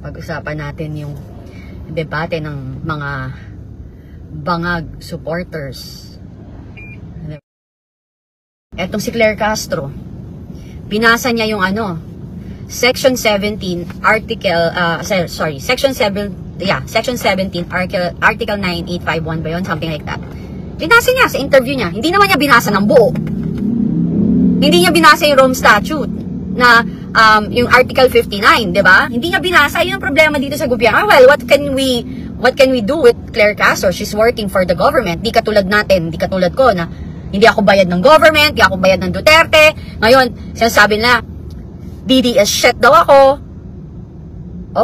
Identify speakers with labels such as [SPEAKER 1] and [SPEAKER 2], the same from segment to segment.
[SPEAKER 1] Pag-usapan natin yung debate ng mga bangag supporters. Etong si Claire Castro, binasa niya yung Section 17, Section 17, Article 9851 ba yun? Something like that. Binasa niya sa interview niya. Hindi naman niya binasa ng buo. Hindi niya binasa yung Rome Statute na yung Article 59, di ba? Hindi niya binasa. Yun ang problema dito sa gobyerno. Well, what can we do with Claire Castro? She's working for the government. Di katulad natin, di katulad ko na hindi ako bayad ng government, hindi ako bayad ng Duterte. Ngayon, sinasabi na, DDS shit daw ako.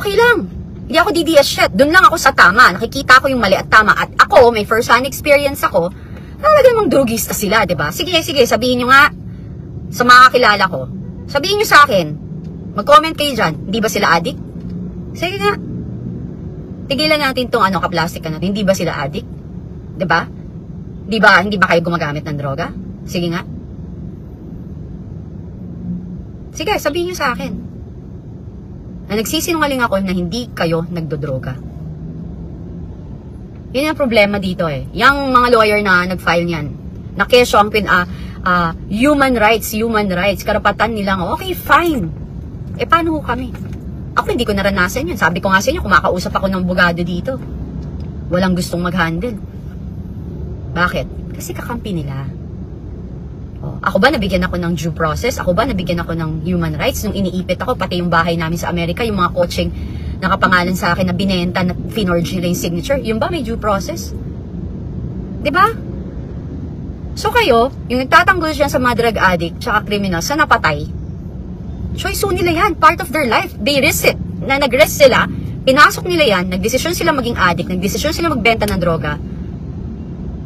[SPEAKER 1] Okay lang. Hindi ako DDS shit. Doon lang ako sa tama. Nakikita ko yung mali at tama. At ako, may first-hand experience ako, talagang mong drugista sila, diba? Sige, sabihin nyo nga sa mga kakilala ko. Sabihin nyo sa akin, mag-comment kayo dyan, hindi ba sila addict? Sige nga. Tigilan natin itong kaplastic ka natin. Hindi ba sila addict? Diba? Hindi ba kayo gumagamit ng droga? Sige nga. Sige, sabihin nyo sa akin na nagsisinungaling ako na hindi kayo nagdodroga. Yun ang problema dito eh. Yung mga lawyer na nag-file niyan, na keso ang human rights, karapatan nilang, okay, fine. Paano ho kami? Ako hindi ko naranasan yun. Sabi ko nga sa inyo, kumakausap ako ng abogado dito. Walang gustong mag-handle. Bakit? Kasi kakampi nila. Ako ba nabigyan ako ng due process? Ako ba nabigyan ako ng human rights? Nung iniipit ako, pati yung bahay namin sa Amerika, yung mga coaching nakapangalan sa akin na binenta, na finorge nila yung signature, yun ba may due process? Diba? So kayo, yung nagtatanggol siya sa mga drug addict tsaka criminal sa napatay, choice nila yan, part of their life. They risk it. Na nag-risk sila, pinasok nila yan, nagdesisyon sila maging addict, nagdesisyon sila magbenta ng droga.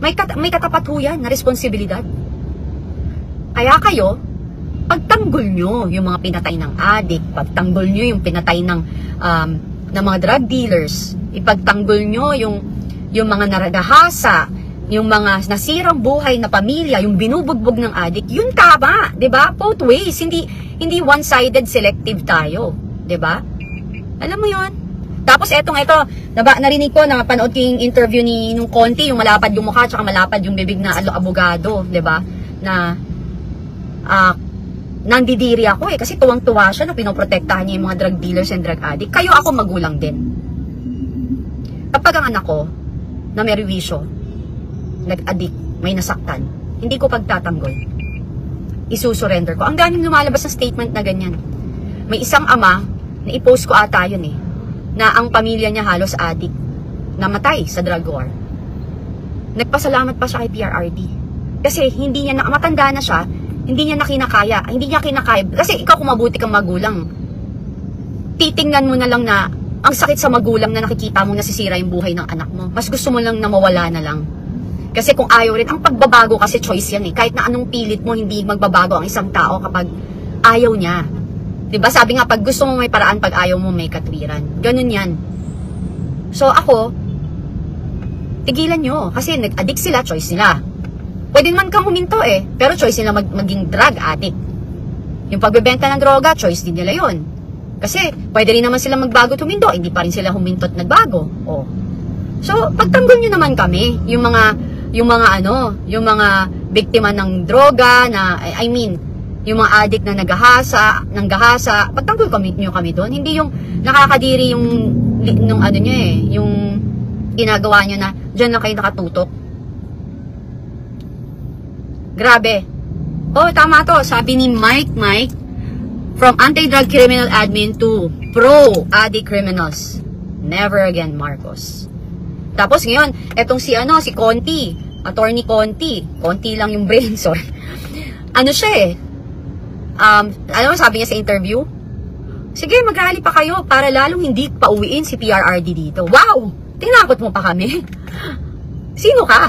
[SPEAKER 1] May katapat ho yan na responsibilidad. Kaya kayo, pagtanggol nyo yung mga pinatay ng addict, pagtanggol nyo yung pinatay ng mga drug dealers, ipagtanggol nyo yung mga naragahasa, yung mga nasirang buhay na pamilya, yung binubugbog ng addict, yun tama, 'di ba? Both ways, hindi one-sided selective tayo, 'di ba? Alam mo 'yon? Tapos ito, narinig ko, napanood ko yung interview nung Conti, yung malapad yung mukha, tsaka malapad yung bibig na abogado, 'di ba? Na nandidiri ako kasi tuwang-tuwa siya na pinoprotektahan niya yung mga drug dealers and drug addict. Kayo, ako magulang din. Kapag ang anak ko na may rewisyo, nag-addict, may nasaktan, hindi ko pagtatanggol. Isusurrender ko. Ang daming lumalabas na statement na ganyan. May isang ama, na i-post ko ata yun na ang pamilya niya halos addict, namatay sa drug war. Nagpasalamat pa siya kay PRRD. Kasi hindi niya matanda na siya, hindi niya kinakaya. Kasi ikaw kung mabuti kang magulang, titingnan mo na lang na ang sakit sa magulang na nakikita mo nasisira yung buhay ng anak mo. Mas gusto mo lang na mawala na lang. Kasi kung ayaw rin, ang pagbabago kasi choice yan Kahit na anong pilit mo, hindi magbabago ang isang tao kapag ayaw niya. Diba? Sabi nga, pag gusto mo may paraan, pag ayaw mo may katwiran. Ganun yan. So ako, tigilan nyo. Kasi nag-addict sila, choice nila. Pwede man kang huminto pero choice nila maging drug addict. Yung pagbebenta ng droga, choice din nila yun. Kasi pwede rin naman sila magbago at huminto, hindi pa rin sila huminto at nagbago. So, pagtanggol nyo naman kami, yung mga biktima ng droga na, yung mga addict na nanggahasa, pagtanggol nyo kami doon. Hindi yung nakakadiri yung ginagawa nyo na dyan na kayo nakatutok. Grabe. Tama to. Sabi ni Mike, from anti-drug criminal admin to pro-addict criminals. Never again, Marcos. Tapos ngayon, etong si Conti, attorney Conti lang yung brain, sorry. Siya sabi niya sa interview? Sige, mag-rally pa kayo para lalong hindi pauwiin si PRRD dito. Wow! Tinakot mo pa kami. Sino ka?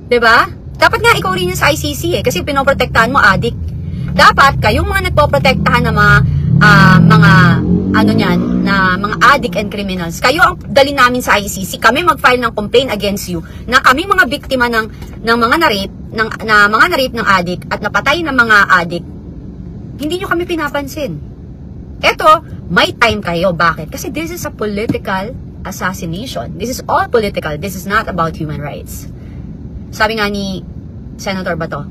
[SPEAKER 1] Diba? Dapat nga ikaw rin yung sa ICC kasi pinoprotektahan mo addict. Dapat kayong mga nagpoprotektahan ng mga addict and criminals, kayo ang dalhin namin sa ICC. Kami mag-file ng complaint against you na kami mga biktima ng mga na-rape ng addict at napatay ng mga addict. Hindi nyo kami pinapansin. Eto, May time kayo. Bakit? Kasi this is a political assassination. This is all political. This is not about human rights. Sabi nga ni Senator Bato,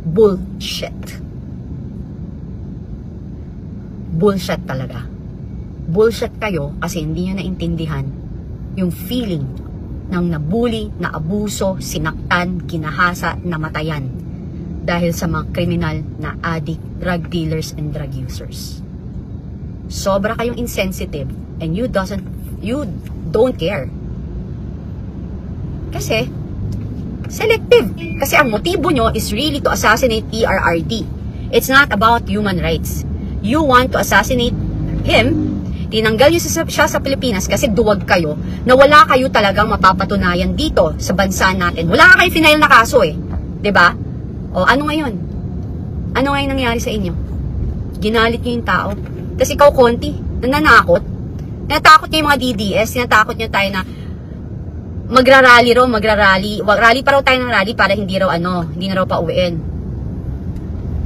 [SPEAKER 1] bullshit. Bullshit talaga. Bullshit kayo kasi hindi nyo naintindihan yung feeling ng nabuli, naabuso, sinaktan, kinahasa, namatayan dahil sa mga kriminal na addict, drug dealers, and drug users. Sobra kayong insensitive and you don't care. Kasi selective. Kasi ang motibo nyo is really to assassinate PRRD. It's not about human rights. You want to assassinate him. Tinanggal nyo siya sa Pilipinas kasi duwag kayo na wala kayo talagang mapapatunayan dito sa bansa natin. Wala kayo final na kaso eh. 'Di ba? O ano ngayon? Ano ngayon nangyari sa inyo? Ginalit nyo yung tao. Tapos ikaw konti, nananakot. Natakot nyo yung mga DDS, natakot nyo tayo na magrarally raw, rally pa raw tayo ng rally para hindi na raw pauwiin.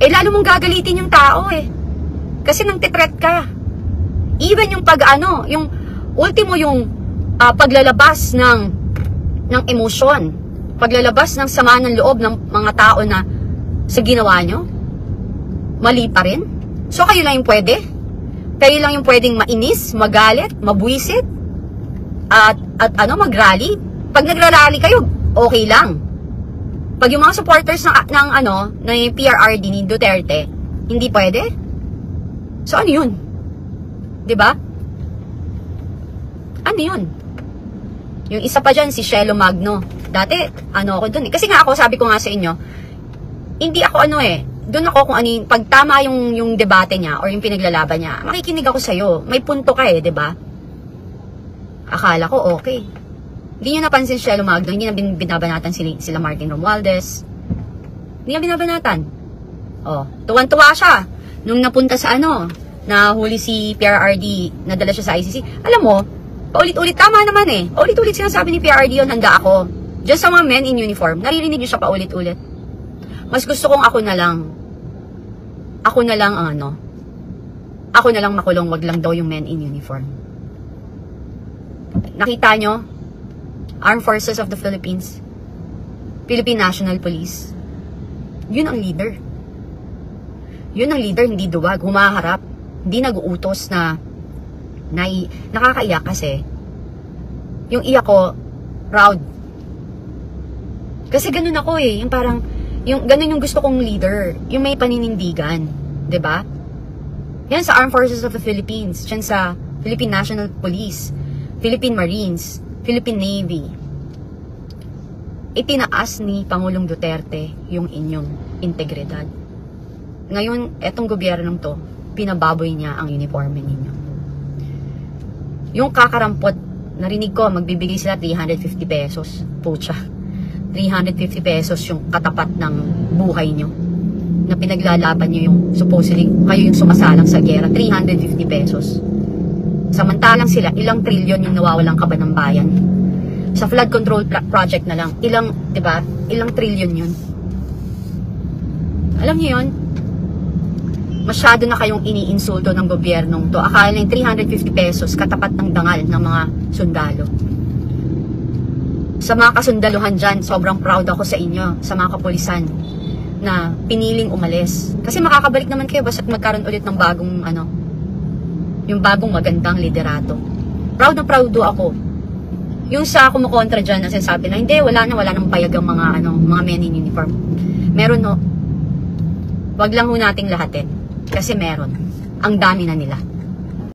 [SPEAKER 1] Eh lalo mong gagalitin yung tao eh. Kasi nang titreat ka. Even yung yung ultimo yung paglalabas ng emosyon, paglalabas ng sama ng loob ng mga tao na sa ginawa nyo, mali pa rin. So kayo lang yung pwede. Kayo lang yung pwedeng mainis, magalit, mabwisit, at mag-rally. Pag nagra-rally kayo, okay lang. Pag yung mga supporters ng PRRD ni Duterte, hindi pwede. So ano yun? 'Di ba? Ano yun? Yung isa pa dyan, si Shelo Magno. Dati, ako dun eh. Kasi nga ako, sabi ko nga sa inyo, hindi ako doon ako kung ano yung, pag tama yung debate niya or yung pinaglalaban niya, makikinig ako sa'yo. May punto ka eh, 'di ba? Akala ko okay. Hindi niyo napansin Shelo Magno, hindi na binabanatan sila Martin Romualdez. Hindi na binabanatan. Oh, tuwan-tuwa siya nung napunta sa nahuli si PRRD, nadala siya sa ICC. Alam mo, paulit-ulit, tama naman eh. Paulit-ulit sinasabi ni PRRD yun, handa ako. Just sa mga men in uniform, naririnig niyo siya paulit-ulit. Mas gusto kong ako na lang makulong, wag lang daw yung men in uniform. Nakita nyo? Armed Forces of the Philippines, Philippine National Police, yun ang leader. Yun ang leader, hindi duwag, humaharap, hindi nag-uutos na nakakaiyak kasi yung iyak ko, proud. Kasi ganun ako eh, yung parang, ganun yung gusto kong leader, yung may paninindigan, 'di ba? Yan sa Armed Forces of the Philippines, yan sa Philippine National Police, Philippine Marines, Philippine Navy. Itinaas ni Pangulong Duterte yung inyong integridad. Ngayon, etong gobyernong to, pinababoy niya ang uniforme ninyo. Yung kakarampot, narinig ko, magbibigay sila 350 pesos. Pucha. 350 pesos yung katapat ng buhay nyo. Na pinaglalaban nyo yung, supposedly, kayo yung sumasalang sa gera. 350 pesos. Samantalang sila, ilang trilyon yung nawawalang kaban ng bayan. Sa flood control project na lang, diba? Ilang trilyon yun. Alam niyo yun? Masyado na kayong iniinsulto ng gobyernong to. Akala yung 350 pesos katapat ng dangal ng mga sundalo. Sa mga kasundaluhan dyan, sobrang proud ako sa inyo, sa mga kapulisan, na piniling umalis. Kasi makakabalik naman kayo basta magkaroon ulit ng bagong, yung bagong magandang liderato. Proud na proud ako. Yung sa kumukontra dyan na sinasabi na, hindi, wala nang payag ang mga men in uniform. Meron Wag lang ho nating lahatin. Kasi meron. Ang dami na nila.